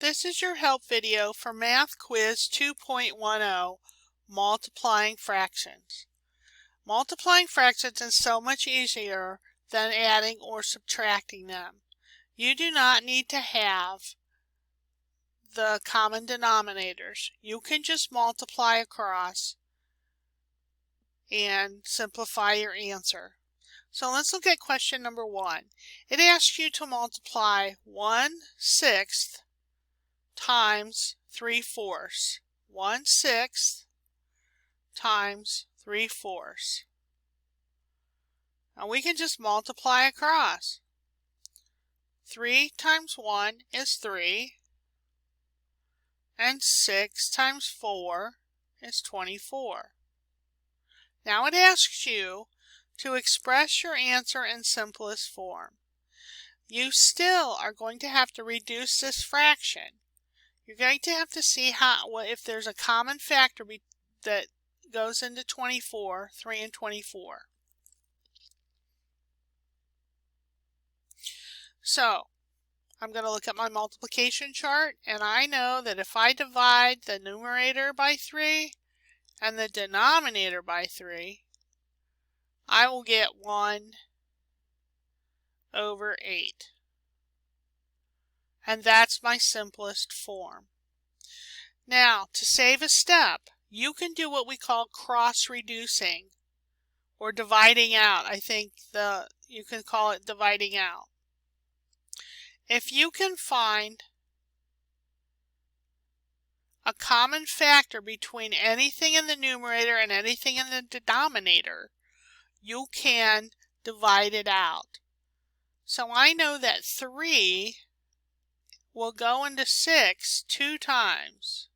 This is your help video for Math Quiz 2.10, Multiplying Fractions. Multiplying fractions is so much easier than adding or subtracting them. You do not need to have the common denominators. You can just multiply across and simplify your answer. So let's look at question number 1. It asks you to multiply 1/6 times 3/4. 1/6 times 3/4. Now we can just multiply across. 3 times 1 is 3, and 6 times 4 is 24. Now it asks you to express your answer in simplest form. You still are going to have to reduce this fraction. You're going to have to see if there's a common factor that goes into 24, 3 and 24. So, I'm going to look at my multiplication chart, and I know that if I divide the numerator by 3 and the denominator by 3, I will get 1/8. And that's my simplest form. Now, to save a step, you can do what we call cross-reducing or dividing out. I think you can call it dividing out. If you can find a common factor between anything in the numerator and anything in the denominator, you can divide it out. So I know that 3 will go into 6 2 times,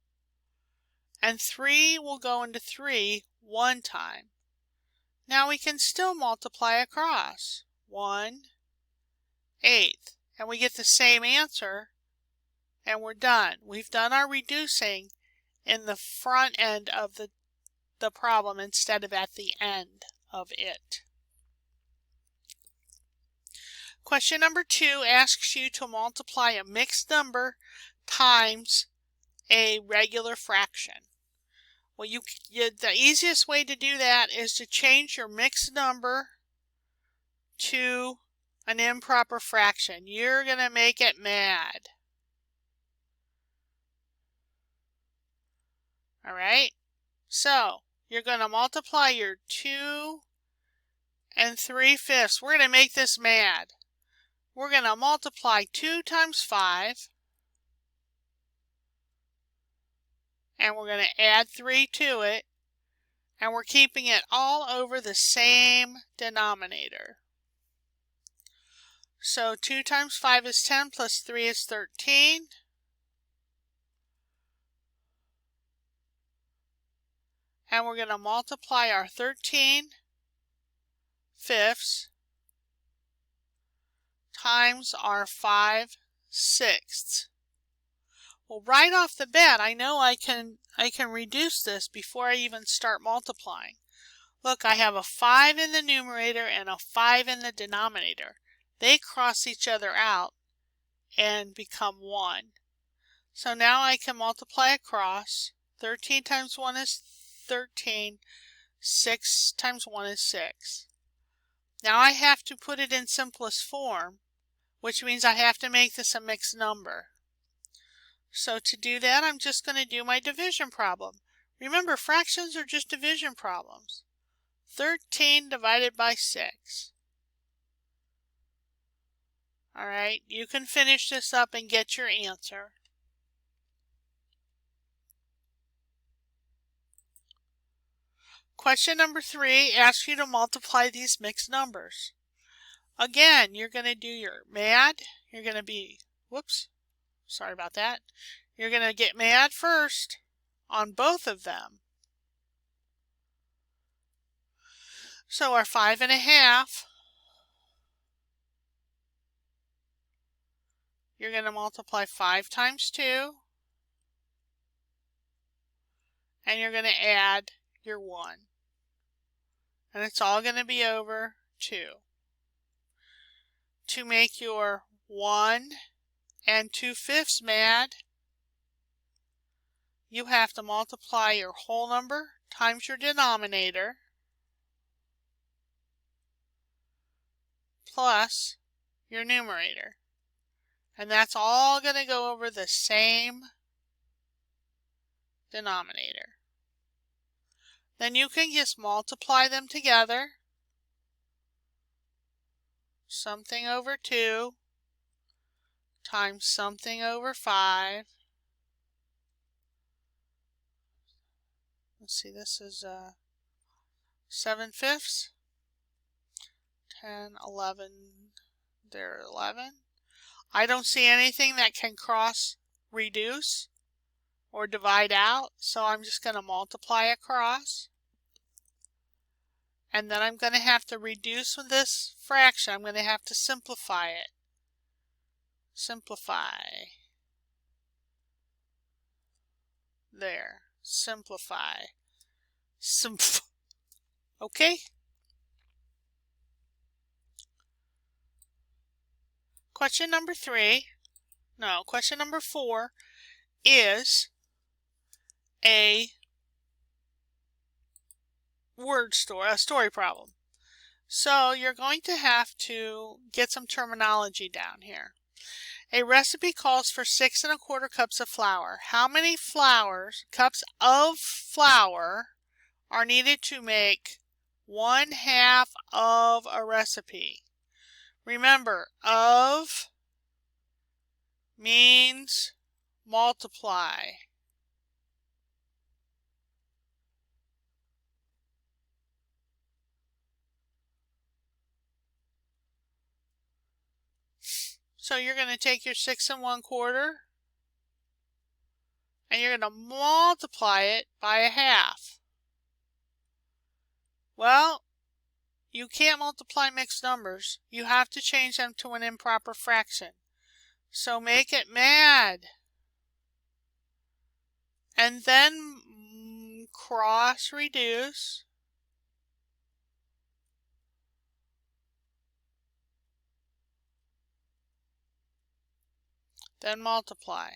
and 3 will go into 3 1 time. Now we can still multiply across. 1/8. And we get the same answer, and we're done. We've done our reducing in the front end of the problem instead of at the end of it. Question number 2 asks you to multiply a mixed number times a regular fraction. Well, the easiest way to do that is to change your mixed number to an improper fraction. You're going to make it mad. All right? So, you're going to multiply your 2 and 3/5. We're going to make this mad. We're going to multiply 2 times 5. And we're going to add 3 to it. And we're keeping it all over the same denominator. So 2 times 5 is 10 plus 3 is 13. And we're going to multiply our 13/5 times our 5/6. Well, right off the bat, I know I can reduce this before I even start multiplying. Look, I have a 5 in the numerator and a 5 in the denominator. They cross each other out and become 1. So now I can multiply across. 13 times 1 is 13. 6 times 1 is 6. Now I have to put it in simplest form, which means I have to make this a mixed number. So to do that, I'm just going to do my division problem. Remember, fractions are just division problems. 13 divided by 6. All right, you can finish this up and get your answer. Question number 3 asks you to multiply these mixed numbers. Again, you're going to do your mad. You're going to be, whoops, sorry about that. You're going to get mad first on both of them. So our 5.5, you're going to multiply 5 times 2, and you're going to add your 1. And it's all going to be over 2. To make your 1 and 2/5 mad, you have to multiply your whole number times your denominator plus your numerator. And that's all going to go over the same denominator. Then you can just multiply them together. Something over 2 times something over 5. Let's see, this is 7/5. 10, 11, there 11. I don't see anything that can cross reduce or divide out, so I'm just going to multiply across. And then I'm going to have to reduce with this fraction. I'm going to have to simplify it. Simplify. There. Simplify. Okay? Question number 4 is a a story problem. So you're going to have to get some terminology down here. A recipe calls for 6 1/4 cups of flour. How many cups of flour are needed to make 1/2 of a recipe? Remember, of means multiply. So you're going to take your 6 1/4 and you're going to multiply it by 1/2. Well, you can't multiply mixed numbers. You have to change them to an improper fraction. So make it mad. And then cross reduce. Then multiply.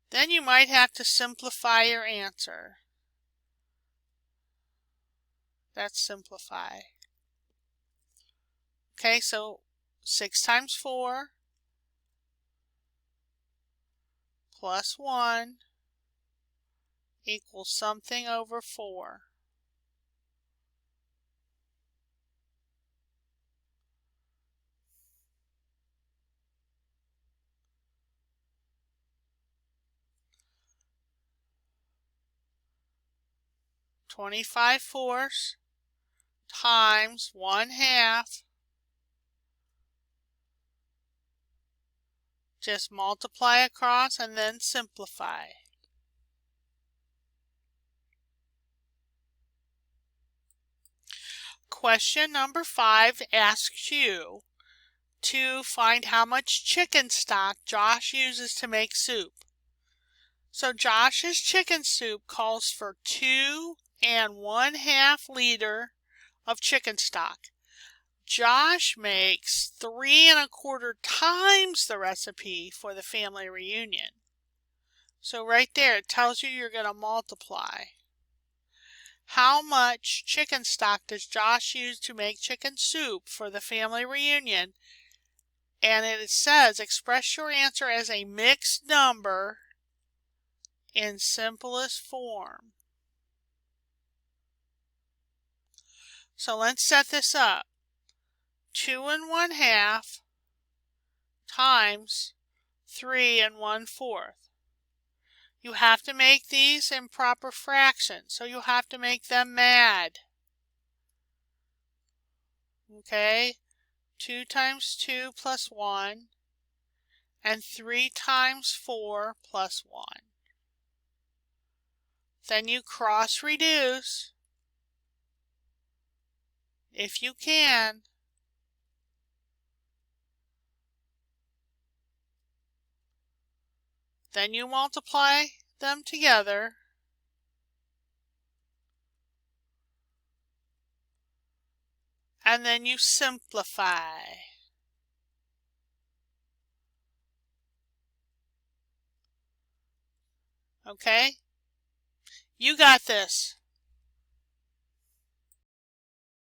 Then you might have to simplify your answer. That's simplify. Okay, so 6 times 4 plus 1 equals something over 4. (25/4) times 1/2. Just multiply across and then simplify. Question number 5 asks you to find how much chicken stock Josh uses to make soup. So Josh's chicken soup calls for 2 1/2 liters of chicken stock. Josh makes 3 1/4 times the recipe for the family reunion. So right there it tells you you're going to multiply. How much chicken stock does Josh use to make chicken soup for the family reunion? And it says express your answer as a mixed number in simplest form. So let's set this up. 2 1/2 times 3 1/4. You have to make these in proper fractions, so you have to make them mad. Okay? 2 times 2 plus 1, and 3 times 4 plus 1. Then you cross reduce, if you can. Then you multiply them together. And then you simplify. Okay? You got this.